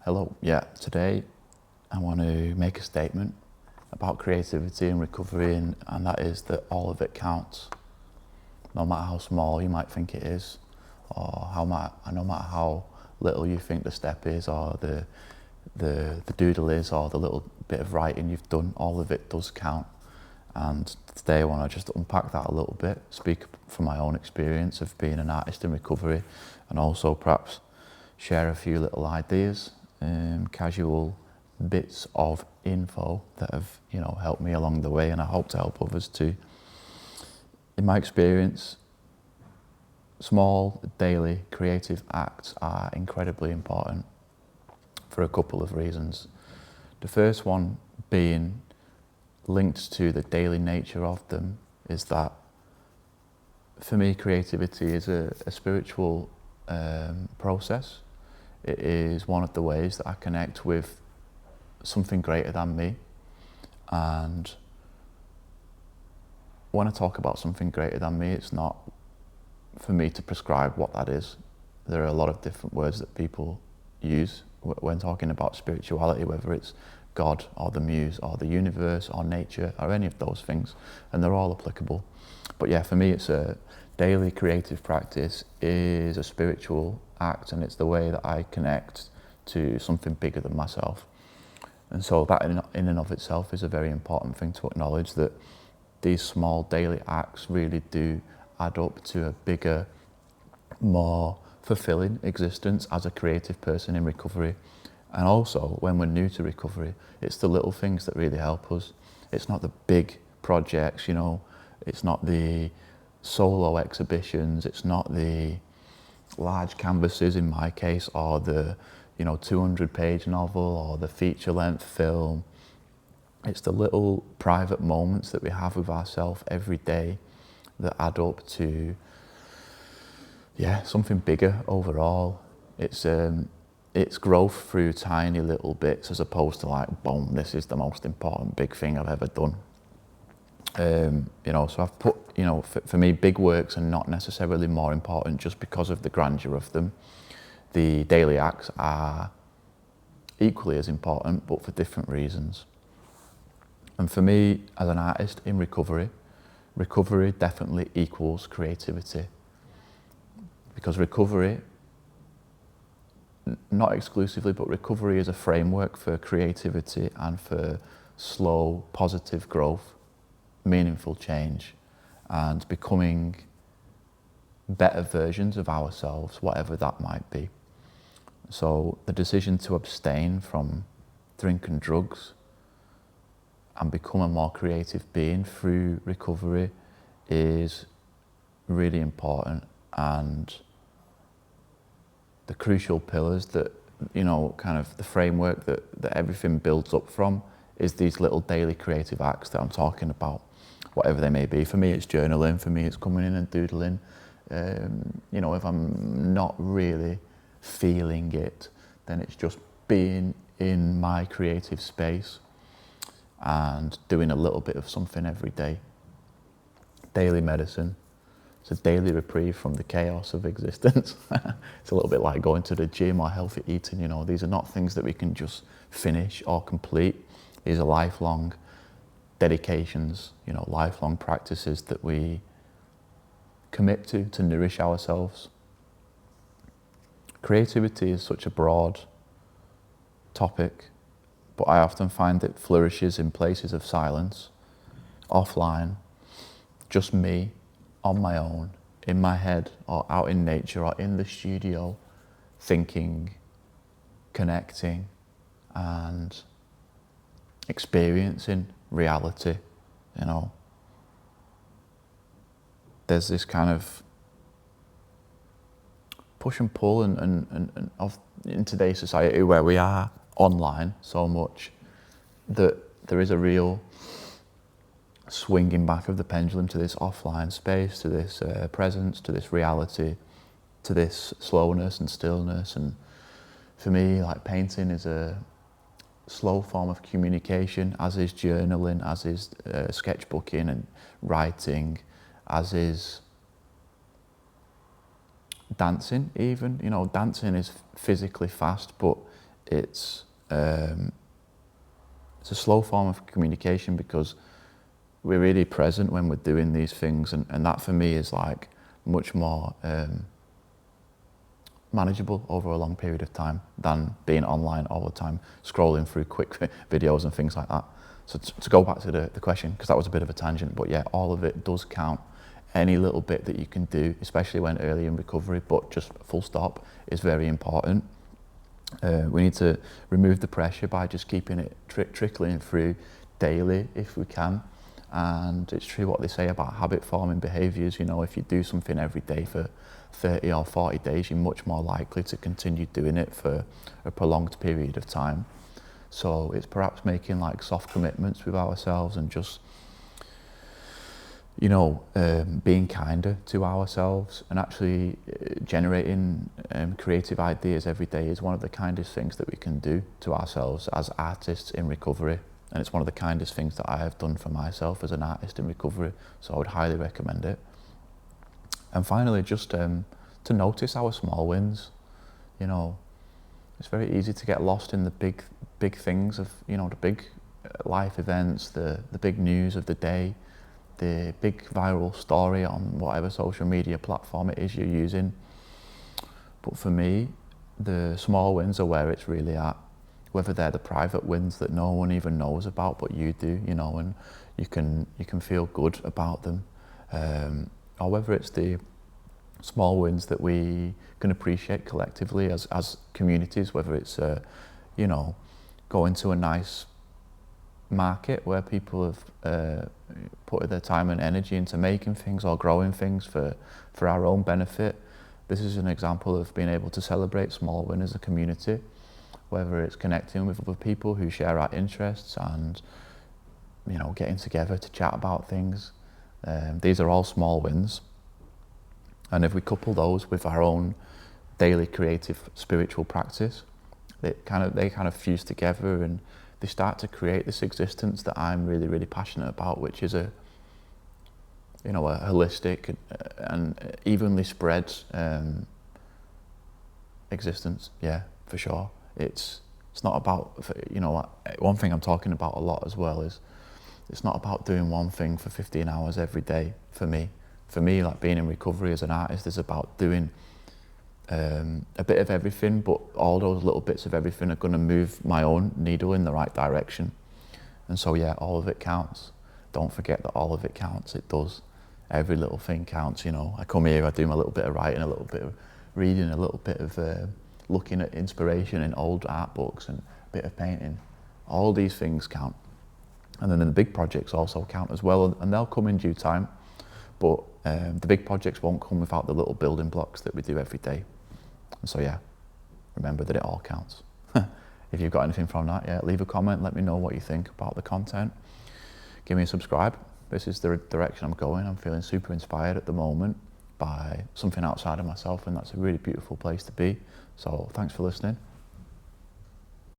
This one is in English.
Hello, yeah, today I want to make a statement about creativity and recovery, and that is that all of it counts, no matter how small you might think it is, or no matter how little you think the step is, or the doodle is, or the little bit of writing you've done. All of it does count. And today I want to just unpack that a little bit, speak from my own experience of being an artist in recovery, and also perhaps share a few little ideas, casual bits of info that have helped me along the way, and I hope to help others too. In my experience, small daily creative acts are incredibly important for a couple of reasons. The first one being linked to the daily nature of them is that for me creativity is a spiritual process. It is one of the ways that I connect with something greater than me. And when I talk about something greater than me, it's not for me to prescribe what that is. There are a lot of different words that people use when talking about spirituality, whether it's God or the muse or the universe or nature or any of those things, and they're all applicable. But yeah, for me it's a daily creative practice is a spiritual act, and it's the way that I connect to something bigger than myself. And so that in and of itself is a very important thing to acknowledge, that these small daily acts really do add up to a bigger, more fulfilling existence as a creative person in recovery. And also, when we're new to recovery, it's the little things that really help us. It's not the big projects, it's not the solo exhibitions, it's not the large canvases in my case, or the 200-page novel or the feature-length film. It's the little private moments that we have with ourselves every day that add up to something bigger overall. It's growth through tiny little bits, as opposed to like, boom, this is the most important big thing I've ever done. So I've put, for me, big works are not necessarily more important just because of the grandeur of them. The daily acts are equally as important, but for different reasons. And for me, as an artist in recovery, recovery definitely equals creativity. Because recovery, not exclusively, but recovery is a framework for creativity and for slow, positive growth, meaningful change, and becoming better versions of ourselves, whatever that might be. So the decision to abstain from drink and drugs and become a more creative being through recovery is really important. And the crucial pillars that, kind of the framework that everything builds up from is these little daily creative acts that I'm talking about, whatever they may be. For me, it's journaling. For me, it's coming in and doodling. If I'm not really feeling it, then it's just being in my creative space and doing a little bit of something every day. Daily medicine. It's a daily reprieve from the chaos of existence. It's a little bit like going to the gym or healthy eating. These are not things that we can just finish or complete. These are lifelong dedications, lifelong practices that we commit to nourish ourselves. Creativity is such a broad topic, but I often find it flourishes in places of silence, offline, just me, on my own, in my head, or out in nature, or in the studio, thinking, connecting, and experiencing reality. There's this kind of push and pull and in today's society, where we are online so much, that there is a real swinging back of the pendulum to this offline space, to this presence, to this reality, to this slowness and stillness. And for me, like, painting is a slow form of communication, as is journaling, as is sketchbooking and writing, as is dancing even. Dancing is physically fast, but it's a slow form of communication because we're really present when we're doing these things, and that for me is like much more manageable over a long period of time than being online all the time, scrolling through quick videos and things like that. So to go back to the question, because that was a bit of a tangent, but yeah, all of it does count. Any little bit that you can do, especially when early in recovery, but just full stop, is very important. We need to remove the pressure by just keeping it trickling through daily if we can. And it's true what they say about habit forming behaviours. You know, if you do something every day for 30 or 40 days, you're much more likely to continue doing it for a prolonged period of time. So it's perhaps making like soft commitments with ourselves and just, you know, being kinder to ourselves, and actually generating creative ideas every day is one of the kindest things that we can do to ourselves as artists in recovery. And it's one of the kindest things that I have done for myself as an artist in recovery. So I would highly recommend it. And finally, just to notice our small wins. You know, it's very easy to get lost in the big things of, you know, the big life events, the big news of the day, the big viral story on whatever social media platform it is you're using. But for me, the small wins are where it's really at. Whether they're the private wins that no one even knows about, but you do, you know, and you can feel good about them, or whether it's the small wins that we can appreciate collectively as communities, whether it's you know, going to a nice market where people have put their time and energy into making things or growing things for our own benefit. This is an example of being able to celebrate small wins as a community, whether it's connecting with other people who share our interests and, you know, getting together to chat about things. These are all small wins. And if we couple those with our own daily creative spiritual practice, they kind of fuse together and they start to create this existence that I'm really, really passionate about, which is a holistic and evenly spread existence. Yeah, for sure. It's not about, you know, one thing I'm talking about a lot as well is it's not about doing one thing for 15 hours every day for me. For me, like being in recovery as an artist is about doing a bit of everything, but all those little bits of everything are going to move my own needle in the right direction. And so yeah, all of it counts. Don't forget that all of it counts. It does. Every little thing counts, you know. I come here, I do my little bit of writing, a little bit of reading, a little bit of looking at inspiration in old art books and a bit of painting. All these things count. And then the big projects also count as well, and they'll come in due time. But the big projects won't come without the little building blocks that we do every day. And so yeah, remember that it all counts. If you've got anything from that, yeah, leave a comment, let me know what you think about the content. Give me a subscribe. This is the direction I'm going. I'm feeling super inspired at the moment by something outside of myself, and that's a really beautiful place to be. So thanks for listening.